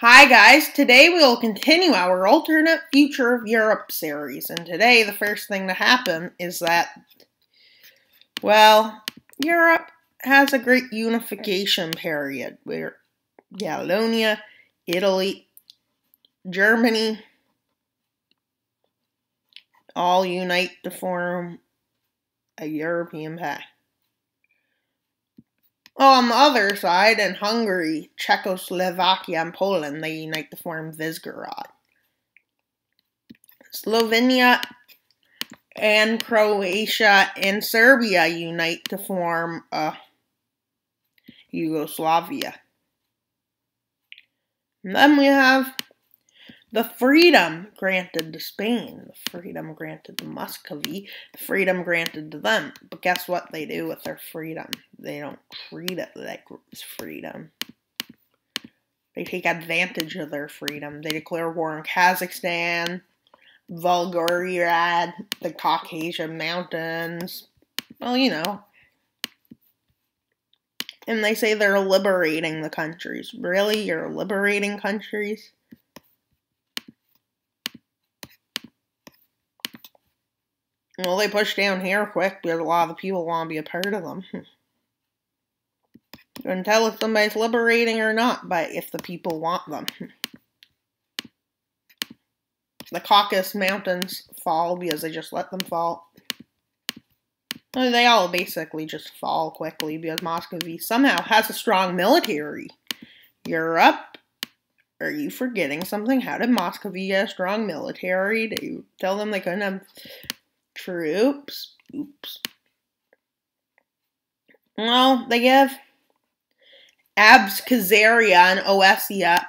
Hi guys, today we will continue our Alternate Future of Europe series, and today the first thing to happen is that, well, Europe has a great unification period where Catalonia, Italy, Germany all unite to form a European pact. On the other side, in Hungary, Czechoslovakia, and Poland, they unite to form Visegrad. Slovenia and Croatia and Serbia unite to form Yugoslavia. And then we have the freedom granted to Spain, the freedom granted to Muscovy, the freedom granted to them. But guess what they do with their freedom? They don't treat it like it's freedom. They take advantage of their freedom. They declare war on Kazakhstan, Volgograd, the Caucasian Mountains. Well, you know. And they say they're liberating the countries. Really? You're liberating countries? Well, they push down here quick because a lot of the people want to be a part of them. You can tell if somebody's liberating or not by if the people want them. The Caucasus Mountains fall because they just let them fall. They all basically just fall quickly because Muscovy somehow has a strong military. Europe, are you forgetting something? How did Muscovy get a strong military? Did you tell them they couldn't have troops? Oops. Well, they give Abkhazia and Ossetia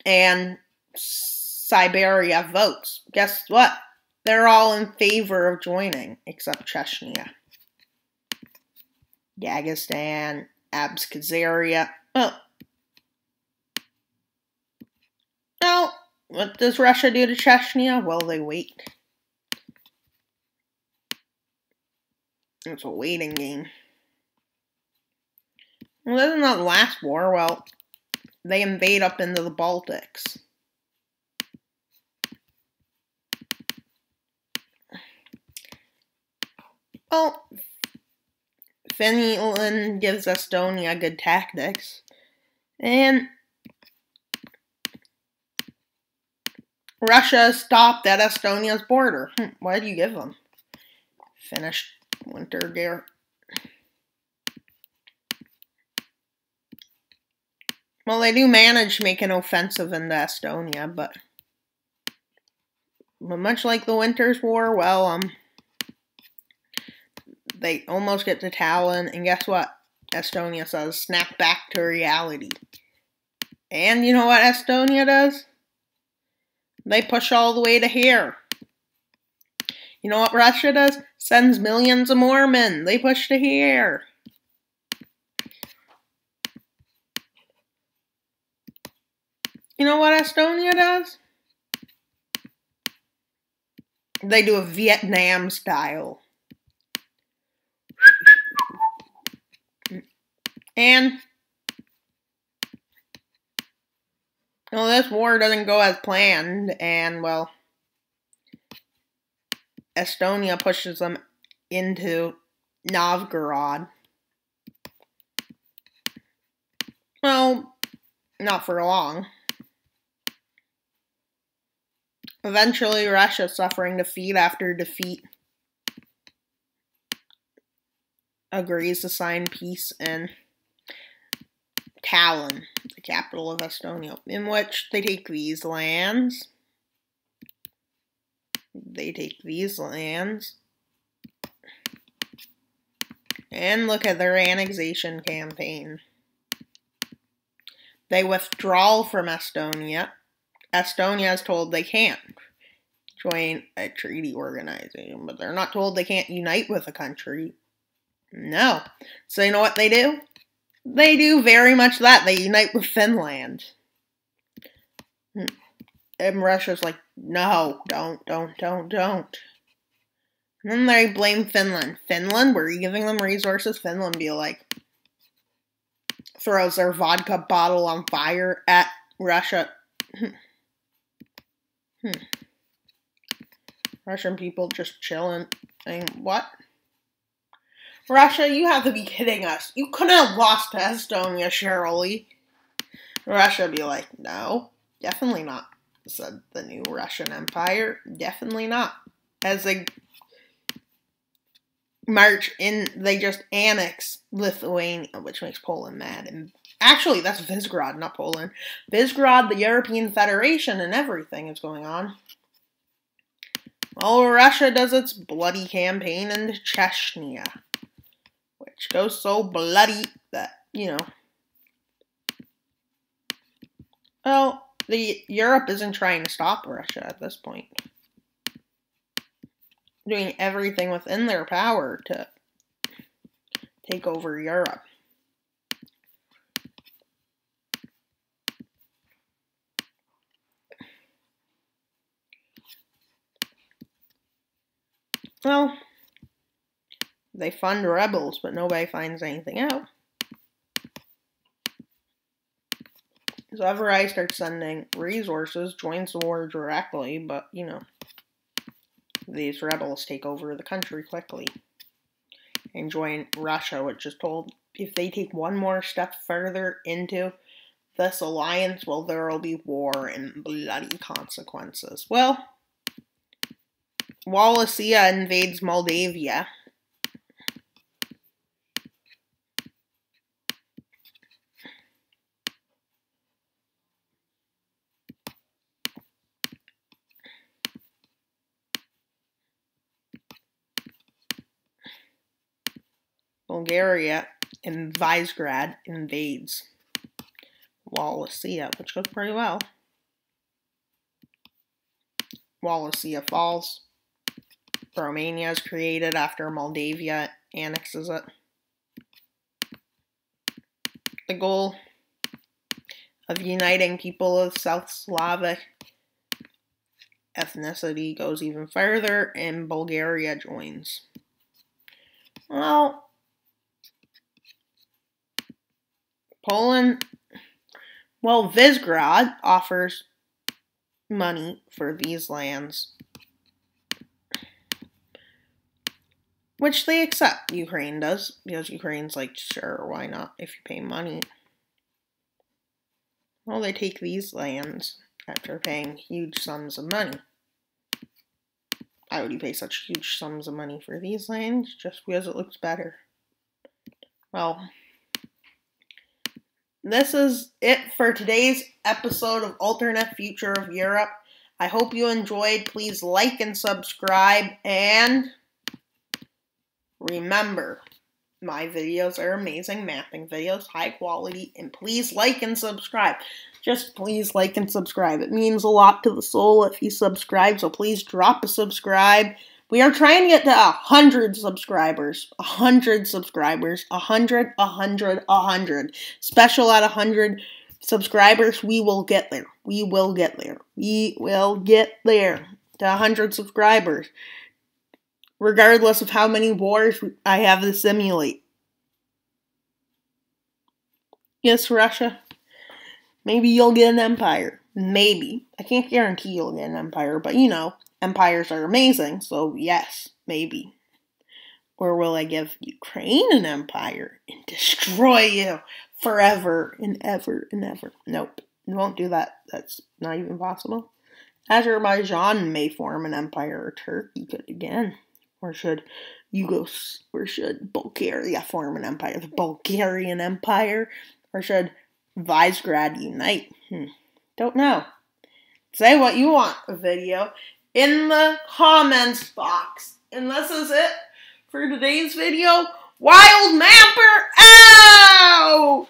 and Siberia votes. Guess what? They're all in favor of joining, except Chechnya. Dagestan, Abkhazia. Well, what does Russia do to Chechnya? Well, they wait. It's a waiting game. Well, this is not the last war. Well, they invade up into the Baltics. Well, Finland gives Estonia good tactics. And Russia stopped at Estonia's border. What did you give them? Finished winter gear. Well, they do manage to make an offensive into Estonia, but much like the Winter's War, well, they almost get to Tallinn, and guess what? Estonia says, snap back to reality. And you know what Estonia does? They push all the way to here. You know what Russia does? Sends millions of more men. They push to here. You know what Estonia does? They do a Vietnam style. And well, this war doesn't go as planned, and well, Estonia pushes them into Novgorod. Well, not for long. Eventually, Russia, suffering defeat after defeat, agrees to sign peace in Tallinn, the capital of Estonia, in which they take these lands. And look at their annexation campaign. They withdraw from Estonia. Estonia is told they can't join a treaty organization, but they're not told they can't unite with a country. No. So you know what they do? They do very much that. They unite with Finland. And Russia's like, no, don't. And then they blame Finland. Finland, were you giving them resources? Finland be like, throws their vodka bottle on fire at Russia. Russian people just chilling. Saying, what? Russia, you have to be kidding us. You couldn't have lost to Estonia, surely. Russia be like, no, definitely not, said the new Russian Empire. Definitely not. As they march in, they just annex Lithuania, which makes Poland mad. And actually, that's Visegrad, not Poland. Visegrad, the European Federation, and everything is going on. Well, Russia does its bloody campaign into Chechnya, which goes so bloody that, well, Europe isn't trying to stop Russia at this point. Doing everything within their power to take over Europe. Well, they fund rebels, but nobody finds anything out. So whoever I start sending resources joins the war directly, but, these rebels take over the country quickly and join Russia, which is told if they take one more step further into this alliance, well, there will be war and bloody consequences. Well, Wallachia invades Moldavia. Bulgaria and Visegrad invades Wallachia, which goes pretty well. Wallachia falls. Romania is created after Moldavia annexes it. The goal of uniting people of South Slavic ethnicity goes even further, and Bulgaria joins. Well, Poland, well, Visegrad offers money for these lands, which they accept. Ukraine does, because Ukraine's like, sure, why not, if you pay money. Well, they take these lands after paying huge sums of money. Why would you pay such huge sums of money for these lands? Just because it looks better. Well, this is it for today's episode of Alternate Future of Europe. I hope you enjoyed. Please like and subscribe. And remember, my videos are amazing mapping videos, high quality. And please like and subscribe. Just please like and subscribe. It means a lot to the soul if you subscribe. So please drop a subscribe. We are trying to get to 100 subscribers. 100 subscribers. 100. Special at 100 subscribers. We will get there. We will get there. We will get there to 100 subscribers. Regardless of how many wars I have to simulate. Yes, Russia. Maybe you'll get an empire. Maybe. I can't guarantee you'll get an empire, but empires are amazing, so yes, maybe. Or will I give Ukraine an empire and destroy you forever and ever and ever? Nope, we won't do that. That's not even possible. Azerbaijan may form an empire, or Turkey could again. Or should Bulgaria form an empire? The Bulgarian Empire? Or should Visegrad unite? Don't know. Say what you want a video in the comments box. And this is it for today's video. Wild Mapper out!